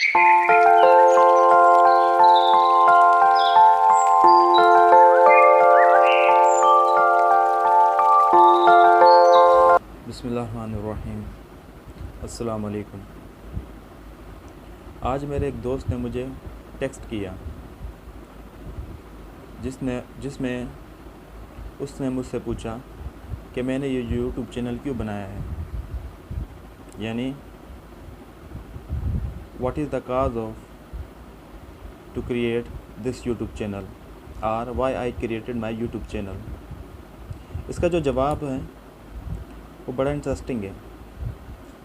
بسم اللہ الرحمن الرحیم۔ السلام علیکم۔ آج میرے ایک دوست نے مجھے ٹیکسٹ کیا جس میں اس نے مجھ سے پوچھا کہ میں نے یہ یوٹیوب چینل کیوں بنایا ہے، یعنی what is the cause of to create this YouTube channel اور why I created my YouTube channel. اس کا جو جواب ہے وہ بڑا انٹرسٹنگ ہے،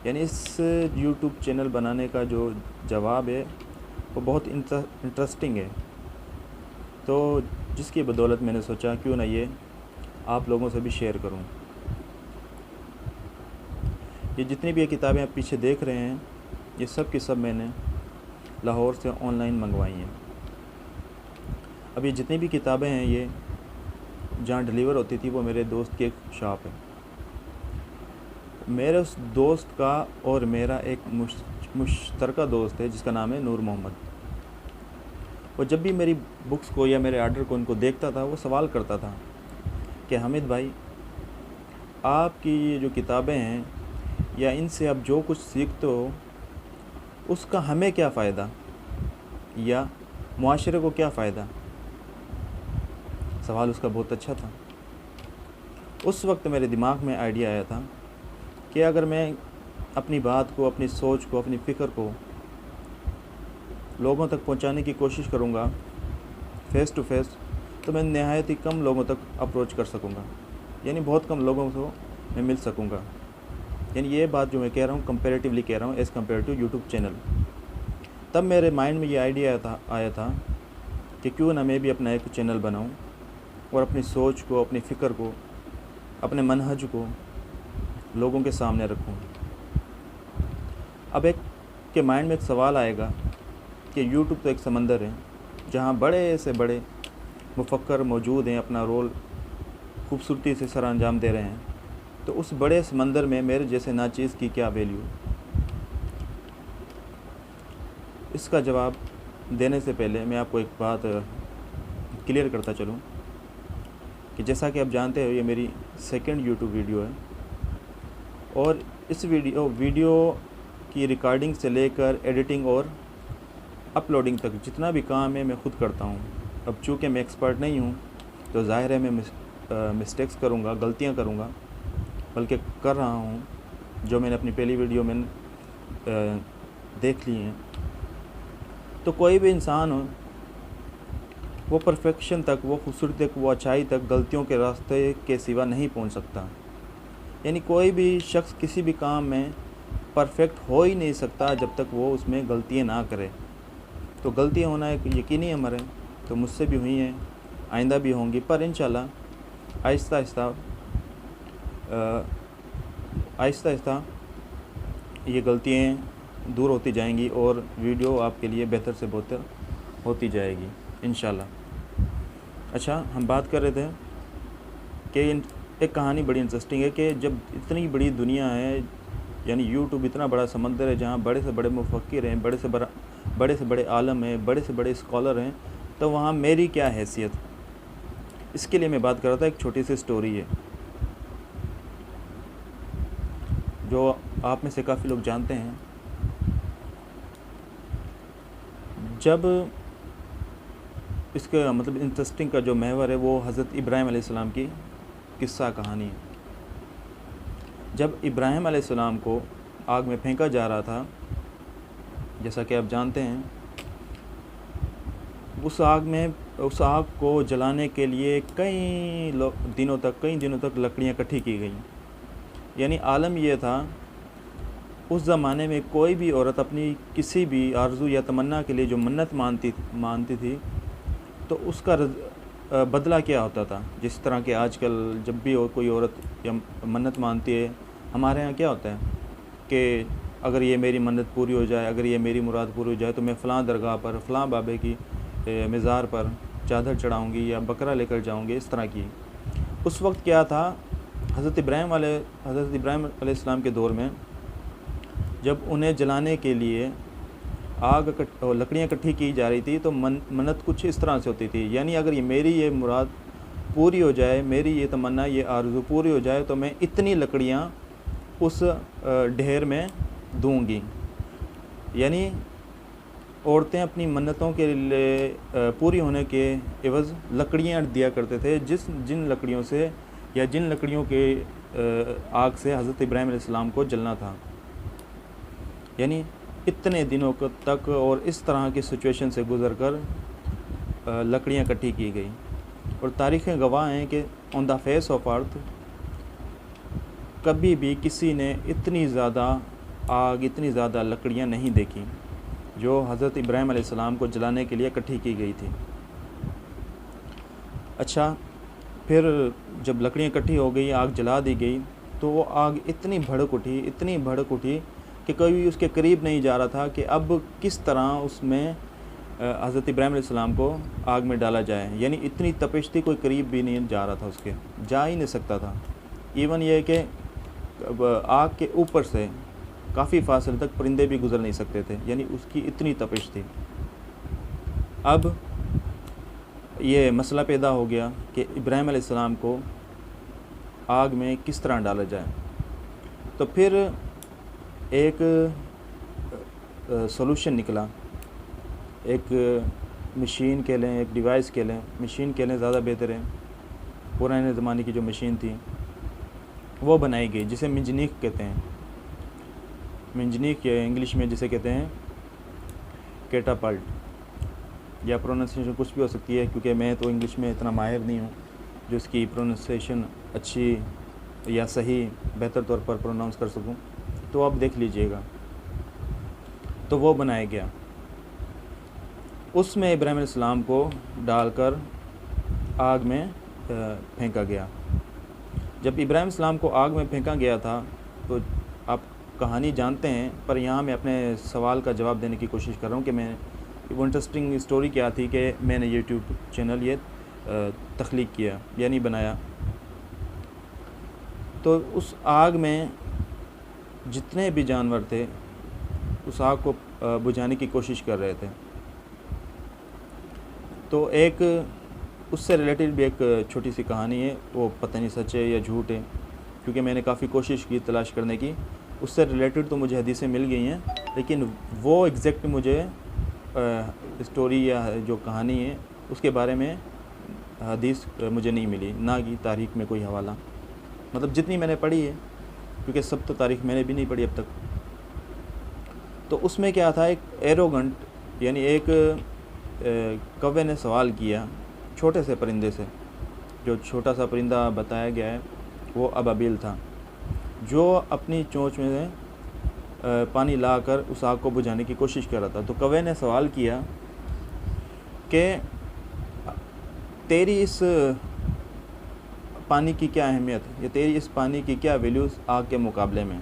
یعنی اس یوٹیوب چینل بنانے کا جو جواب ہے وہ بہت انٹرسٹنگ ہے، تو جس کی بدولت میں نے سوچا کیوں نہ یہ آپ لوگوں سے بھی شیئر کروں۔ یہ جتنی بھی یہ کتابیں آپ پیچھے دیکھ رہے ہیں یہ سب کی سب میں نے لاہور سے آن لائن منگوائی ہیں۔ اب یہ جتنی بھی کتابیں ہیں یہ جہاں ڈیلیور ہوتی تھی وہ میرے دوست کی ایک شاپ ہے۔ میرے اس دوست کا اور میرا ایک مشترکہ دوست ہے جس کا نام ہے نور محمد۔ وہ جب بھی میری بکس کو یا میرے آرڈر کو ان کو دیکھتا تھا وہ سوال کرتا تھا کہ حامد بھائی آپ کی یہ جو کتابیں ہیں یا ان سے آپ جو کچھ سیکھتے ہو اس کا ہمیں کیا فائدہ یا معاشرے کو کیا فائدہ۔ سوال اس کا بہت اچھا تھا۔ اس وقت میرے دماغ میں آئیڈیا آیا تھا کہ اگر میں اپنی بات کو، اپنی سوچ کو، اپنی فکر کو لوگوں تک پہنچانے کی کوشش کروں گا فیس ٹو فیس تو میں نہایت ہی کم لوگوں تک اپروچ کر سکوں گا، یعنی بہت کم لوگوں کو میں مل سکوں گا۔ یعنی یہ بات جو میں کہہ رہا ہوں کمپیریٹیولی کہہ رہا ہوں as compare to YouTube channel. تب میرے مائنڈ میں یہ آئیڈیا آیا تھا کہ کیوں نہ میں بھی اپنا ایک چینل بناؤں اور اپنی سوچ کو، اپنی فکر کو، اپنے منہج کو لوگوں کے سامنے رکھوں۔ اب ایک کے مائنڈ میں ایک سوال آئے گا کہ یوٹیوب تو ایک سمندر ہے جہاں بڑے سے بڑے مفکر موجود ہیں، اپنا رول خوبصورتی سے سر انجام دے رہے ہیں، تو اس بڑے سمندر میں میرے جیسے ناچیز کی کیا ویلیو۔ اس کا جواب دینے سے پہلے میں آپ کو ایک بات کلیئر کرتا چلوں کہ جیسا کہ آپ جانتے ہو یہ میری سیکنڈ یوٹیوب ویڈیو ہے، اور اس ویڈیو کی ریکارڈنگ سے لے کر ایڈیٹنگ اور اپلوڈنگ تک جتنا بھی کام ہے میں خود کرتا ہوں۔ اب چونکہ میں ایکسپرٹ نہیں ہوں تو ظاہر ہے میں مسٹیکس کروں گا، غلطیاں کروں گا، بلکہ کر رہا ہوں جو میں نے اپنی پہلی ویڈیو میں دیکھ لی ہیں۔ تو کوئی بھی انسان ہو وہ پرفیکشن تک، وہ خوبصورتی تک، وہ اچھائی تک غلطیوں کے راستے کے سوا نہیں پہنچ سکتا۔ یعنی کوئی بھی شخص کسی بھی کام میں پرفیکٹ ہو ہی نہیں سکتا جب تک وہ اس میں غلطیاں نہ کرے۔ تو غلطیاں ہونا ایک یقینی امر ہے، تو مجھ سے بھی ہوئی ہیں، آئندہ بھی ہوں گی، پر انشاءاللہ آہستہ آہستہ یہ غلطیاں دور ہوتی جائیں گی اور ویڈیو آپ کے لیے بہتر سے بہتر ہوتی جائے گی انشاءاللہ۔ اچھا، ہم بات کر رہے تھے کہ ایک کہانی بڑی انٹرسٹنگ ہے کہ جب اتنی بڑی دنیا ہے، یعنی یوٹیوب اتنا بڑا سمندر ہے جہاں بڑے سے بڑے مفکر ہیں، بڑے سے بڑے عالم ہیں، بڑے سے بڑے اسکالر ہیں، تو وہاں میری کیا حیثیت۔ اس کے لیے میں بات کر رہا تھا، ایک چھوٹی سی سٹوری ہے جو آپ میں سے کافی لوگ جانتے ہیں۔ جب اس کا مطلب انٹرسٹنگ کا جو محور ہے وہ حضرت ابراہیم علیہ السلام کی قصہ کہانی ہے۔ جب ابراہیم علیہ السلام کو آگ میں پھینکا جا رہا تھا، جیسا کہ آپ جانتے ہیں، اس آگ کو جلانے کے لیے کئی دنوں تک لکڑیاں اکٹھی کی گئیں۔ یعنی عالم یہ تھا اس زمانے میں کوئی بھی عورت اپنی کسی بھی آرزو یا تمنا کے لیے جو منت مانتی تھی تو اس کا بدلہ کیا ہوتا تھا۔ جس طرح کہ آج کل جب بھی کوئی عورت یا منت مانتی ہے، ہمارے ہاں کیا ہوتا ہے کہ اگر یہ میری منت پوری ہو جائے، اگر یہ میری مراد پوری ہو جائے تو میں فلاں درگاہ پر، فلاں بابے کی مزار پر چادر چڑھاؤں گی یا بکرا لے کر جاؤں گی، اس طرح کی۔ اس وقت کیا تھا، حضرت ابراہیم علیہ السلام کے دور میں جب انہیں جلانے کے لیے آگ لکڑیاں اکٹھی کی جا رہی تھی تو منت کچھ اس طرح سے ہوتی تھی، یعنی اگر میری یہ مراد پوری ہو جائے، میری یہ تمنا، یہ آرزو پوری ہو جائے تو میں اتنی لکڑیاں اس ڈھیر میں دوں گی۔ یعنی عورتیں اپنی منتوں کے لیے پوری ہونے کے عوض لکڑیاں دیا کرتے تھے، جن لکڑیوں سے یا جن لکڑیوں کے آگ سے حضرت ابراہیم علیہ السلام کو جلنا تھا۔ یعنی اتنے دنوں تک اور اس طرح کی سچویشن سے گزر کر لکڑیاں اکٹھی کی گئی، اور تاریخیں گواہ ہیں کہ آن دا فیس آف ارتھ کبھی بھی کسی نے اتنی زیادہ آگ، اتنی زیادہ لکڑیاں نہیں دیکھی جو حضرت ابراہیم علیہ السلام کو جلانے کے لیے اکٹھی کی گئی تھی۔ اچھا، پھر جب لکڑیاں اکٹھی ہو گئی، آگ جلا دی گئی، تو وہ آگ اتنی بھڑک اٹھی کہ کوئی اس کے قریب نہیں جا رہا تھا کہ اب کس طرح اس میں حضرت ابراہیم علیہ السلام کو آگ میں ڈالا جائے۔ یعنی اتنی تپش تھی، کوئی قریب بھی نہیں جا رہا تھا، اس کے جا ہی نہیں سکتا تھا۔ ایون یہ کہ آگ کے اوپر سے کافی فاصلے تک پرندے بھی گزر نہیں سکتے تھے، یعنی اس کی اتنی تپش تھی۔ اب یہ مسئلہ پیدا ہو گیا کہ ابراہیم علیہ السلام کو آگ میں کس طرح ڈالا جائے۔ تو پھر ایک سولوشن نکلا، ایک مشین کہہ لیں، ایک ڈیوائس کہہ لیں، مشین کہہ لیں زیادہ بہتر ہے، پرانے زمانے کی جو مشین تھی وہ بنائی گئی، جسے منجنیق کہتے ہیں۔ منجنیق یا انگلش میں جسے کہتے ہیں کیٹاپلٹ، یا پروننسیشن کچھ بھی ہو سکتی ہے، کیونکہ میں تو انگلش میں اتنا ماہر نہیں ہوں جو اس کی پروننسیشن اچھی یا صحیح بہتر طور پر پروناؤنس کر سکوں، تو آپ دیکھ لیجئے گا۔ تو وہ بنایا گیا، اس میں ابراہیم علیہ السلام کو ڈال کر آگ میں پھینکا گیا۔ جب ابراہیم علیہ السلام کو آگ میں پھینکا گیا تھا تو آپ کہانی جانتے ہیں، پر یہاں میں اپنے سوال کا جواب دینے کی کوشش کر رہا ہوں کہ میں وہ انٹرسٹنگ اسٹوری کیا تھی کہ میں نے یوٹیوب چینل یہ تخلیق کیا، یعنی بنایا۔ تو اس آگ میں جتنے بھی جانور تھے اس آگ کو بجھانے کی کوشش کر رہے تھے۔ تو ایک اس سے ریلیٹڈ بھی ایک چھوٹی سی کہانی ہے، وہ پتہ نہیں سچ ہے یا جھوٹ ہے، کیونکہ میں نے کافی کوشش کی تلاش کرنے کی۔ اس سے ریلیٹڈ تو مجھے حدیثیں مل گئی ہیں، لیکن وہ ایگزیکٹ مجھے اسٹوری یا جو کہانی ہے اس کے بارے میں حدیث مجھے نہیں ملی، نہ کی تاریخ میں کوئی حوالہ، مطلب جتنی میں نے پڑھی ہے، کیونکہ سب تو تاریخ میں نے بھی نہیں پڑھی اب تک۔ تو اس میں کیا تھا، ایک ایروگنٹ، یعنی ایک کوے نے سوال کیا چھوٹے سے پرندے سے۔ جو چھوٹا سا پرندہ بتایا گیا ہے وہ ابابیل تھا، جو اپنی چونچ میں پانی لا کر اس آگ کو بجھانے کی کوشش کر رہا تھا۔ تو کوے نے سوال کیا کہ تیری اس پانی کی کیا اہمیت، یا تیری اس پانی کی کیا ویلیوز آگ کے مقابلے میں۔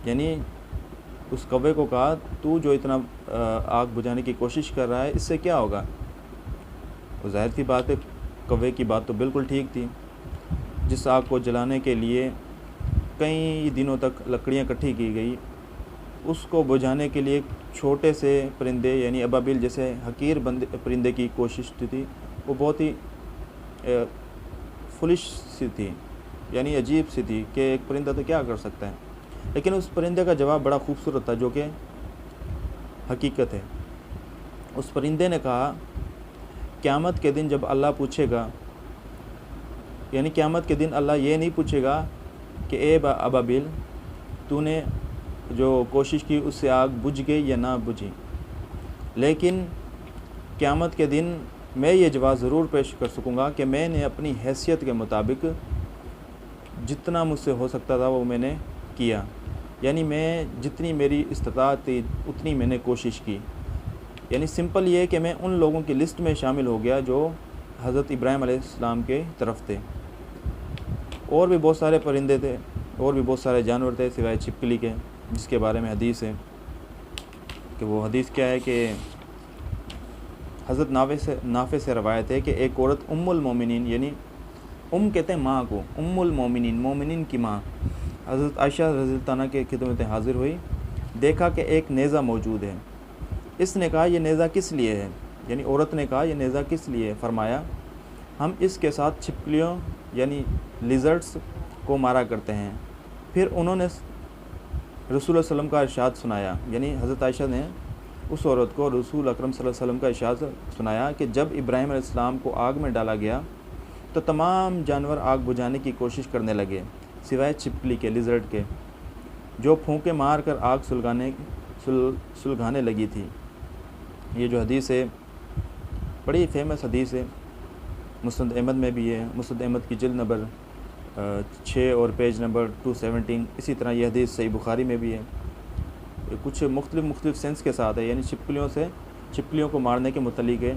یعنی اس کوے کو کہا، تو جو اتنا آگ بجھانے کی کوشش کر رہا ہے، اس سے کیا ہوگا؟ ظاہر سی بات ہے، کوے کی بات تو بالکل ٹھیک تھی۔ جس آگ کو جلانے کے لیے کئی دنوں تک لکڑیاں اکٹھی کی گئی، اس کو بجھانے کے لیے چھوٹے سے پرندے یعنی ابابیل جیسے حقیر پرندے کی کوشش تھی، وہ بہت ہی فلش سی تھی، یعنی عجیب سی تھی کہ ایک پرندہ تو کیا کر سکتا ہے۔ لیکن اس پرندے کا جواب بڑا خوبصورت تھا، جو کہ حقیقت ہے۔ اس پرندے نے کہا، قیامت کے دن جب اللہ پوچھے گا، یعنی قیامت کے دن اللہ یہ نہیں پوچھے گا کہ اے ابابیل، تو نے جو کوشش کی اس سے آگ بجھ گئی یا نہ بجھی، لیکن قیامت کے دن میں یہ جواب ضرور پیش کر سکوں گا کہ میں نے اپنی حیثیت کے مطابق جتنا مجھ سے ہو سکتا تھا وہ میں نے کیا، یعنی میں جتنی میری استطاعت تھی اتنی میں نے کوشش کی۔ یعنی سمپل یہ کہ میں ان لوگوں کی لسٹ میں شامل ہو گیا جو حضرت ابراہیم علیہ السلام کے طرف تھے۔ اور بھی بہت سارے پرندے تھے، اور بھی بہت سارے جانور تھے سوائے چھپکلی کے، جس کے بارے میں حدیث ہے کہ وہ حدیث کیا ہے کہ حضرت نافع سے روایت ہے کہ ایک عورت ام المومنین، یعنی کہتے ہیں ماں کو، ام المومنین، مومنین کی ماں، حضرت عائشہ رضی اللہ عنہ کے خدمت حاضر ہوئی، دیکھا کہ ایک نیزہ موجود ہے، اس نے کہا یہ نیزہ کس لیے ہے، یعنی عورت نے کہا یہ نیزہ کس لیے ہے؟ فرمایا ہم اس کے ساتھ چھپکلیوں یعنی لیزرڈس کو مارا کرتے ہیں۔ پھر انہوں نے رسول اللہ صلی اللہ علیہ وسلم کا ارشاد سنایا، یعنی حضرت عائشہ نے اس عورت کو رسول اکرم صلی اللہ علیہ وسلم کا ارشاد سنایا کہ جب ابراہیم علیہ السلام کو آگ میں ڈالا گیا تو تمام جانور آگ بجھانے کی کوشش کرنے لگے سوائے چھپکلی کے، لیزرڈ کے، جو پھونکے مار کر آگ سلگانے لگی تھی۔ یہ جو حدیث ہے بڑی فیمس حدیث ہے، مسند احمد میں بھی ہے، مسند احمد کی جلد نمبر 6 اور پیج نمبر 217۔ اسی طرح یہ حدیث صحیح بخاری میں بھی ہے، کچھ مختلف سینس کے ساتھ ہے، یعنی چھپکلیوں کو مارنے کے متعلق ہے۔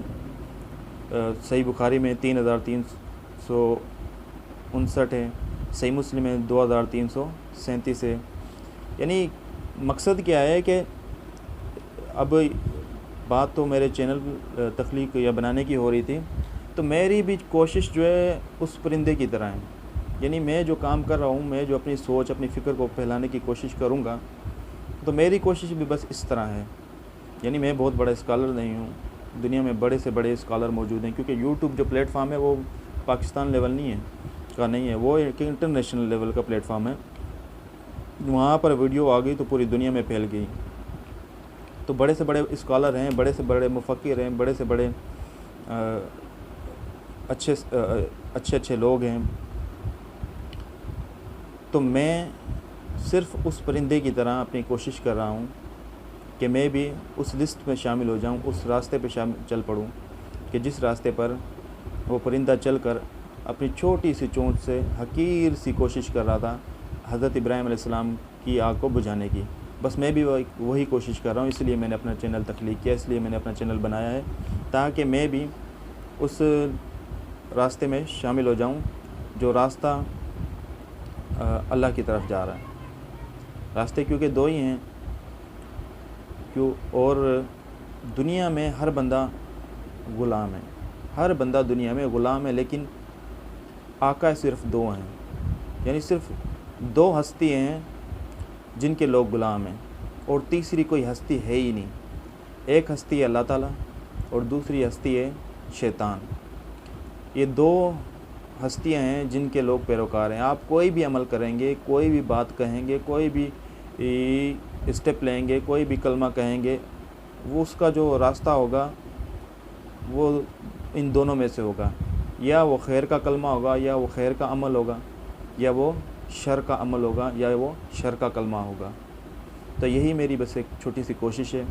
صحیح بخاری میں 3359 ہے، صحیح مسلم میں 2337 ہے۔ یعنی مقصد کیا ہے کہ اب بات تو میرے چینل تخلیق یا بنانے کی ہو رہی تھی، تو میری بھی کوشش جو ہے اس پرندے کی طرح ہے، یعنی میں جو کام کر رہا ہوں، میں جو اپنی سوچ اپنی فکر کو پھیلانے کی کوشش کروں گا، تو میری کوشش بھی بس اس طرح ہے۔ یعنی میں بہت بڑا اسکالر نہیں ہوں، دنیا میں بڑے سے بڑے اسکالر موجود ہیں، کیونکہ یوٹیوب جو پلیٹ فارم ہے وہ پاکستان لیول نہیں ہے، وہ ایک انٹرنیشنل لیول کا پلیٹ فارم ہے۔ وہاں پر ویڈیو آ گئی تو پوری دنیا میں پھیل گئی، تو بڑے سے بڑے اسکالر ہیں، بڑے سے بڑے مفکر ہیں، بڑے سے بڑے اچھے لوگ ہیں، تو میں صرف اس پرندے کی طرح اپنی کوشش کر رہا ہوں کہ میں بھی اس لسٹ میں شامل ہو جاؤں، اس راستے پہ چل پڑوں کہ جس راستے پر وہ پرندہ چل کر اپنی چھوٹی سی چونچ سے حقیر سی کوشش کر رہا تھا حضرت ابراہیم علیہ السلام کی آگ کو بجھانے کی۔ بس میں بھی وہی کوشش کر رہا ہوں، اس لیے میں نے اپنا چینل تخلیق کیا، اس لیے میں نے اپنا چینل بنایا ہے، تاکہ میں بھی اس راستے میں شامل ہو جاؤں جو راستہ اللہ کی طرف جا رہا ہے۔ راستے کیونکہ دو ہی ہیں، اور دنیا میں ہر بندہ غلام ہے، ہر بندہ دنیا میں غلام ہے، لیکن آقا صرف دو ہیں، یعنی صرف دو ہستی ہیں جن کے لوگ غلام ہیں، اور تیسری کوئی ہستی ہے ہی نہیں۔ ایک ہستی ہے اللہ تعالیٰ اور دوسری ہستی ہے شیطان۔ یہ دو ہستیاں ہیں جن کے لوگ پیروکار ہیں۔ آپ کوئی بھی عمل کریں گے، کوئی بھی بات کہیں گے، کوئی بھی اسٹیپ لیں گے، کوئی بھی کلمہ کہیں گے، وہ اس کا جو راستہ ہوگا وہ ان دونوں میں سے ہوگا، یا وہ خیر کا کلمہ ہوگا، یا وہ خیر کا عمل ہوگا، یا وہ شر کا عمل ہوگا، یا وہ شر کا کلمہ ہوگا۔ تو یہی میری بس ایک چھوٹی سی کوشش ہے،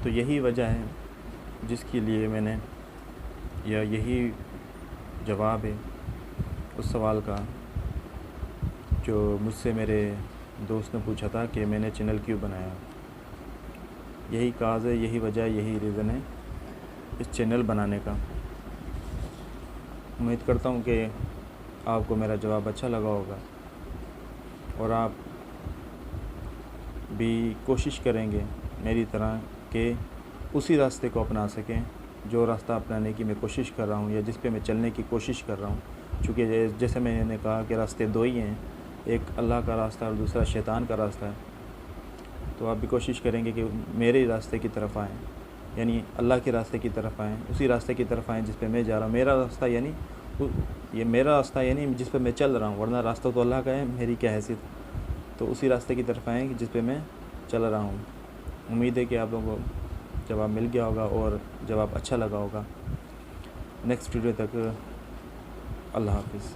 تو یہی وجہ ہے جس کے لیے میں نے، یا یہی جواب ہے اس سوال کا جو مجھ سے میرے دوست نے پوچھا تھا کہ میں نے چینل کیوں بنایا۔ یہی کاز ہے، یہی وجہ، یہی ریزن ہے اس چینل بنانے کا۔ امید کرتا ہوں کہ آپ کو میرا جواب اچھا لگا ہوگا، اور آپ بھی کوشش کریں گے میری طرح کہ اسی راستے کو اپنا سکیں جو راستہ اپنانے کی میں کوشش کر رہا ہوں، یا جس پہ میں چلنے کی کوشش کر رہا ہوں۔ چونکہ جیسے میں نے کہا کہ راستے دو ہی ہیں، ایک اللہ کا راستہ اور دوسرا شیطان کا راستہ ہے، تو آپ بھی کوشش کریں گے کہ میرے راستے کی طرف آئیں، یعنی اللہ کے راستے کی طرف آئیں، اسی راستے کی طرف آئیں جس پہ میں جا رہا ہوں۔ میرا راستہ یعنی جس پہ میں چل رہا ہوں، ورنہ راستہ تو اللہ کا ہے، میری کیا حیثیت۔ تو اسی راستے کی طرف آئیں جس پہ میں چل رہا ہوں۔ امید ہے کہ آپ لوگوں کو جواب مل گیا ہوگا اور جواب اچھا لگا ہوگا۔ نیکسٹ ویڈیو تک اللہ حافظ۔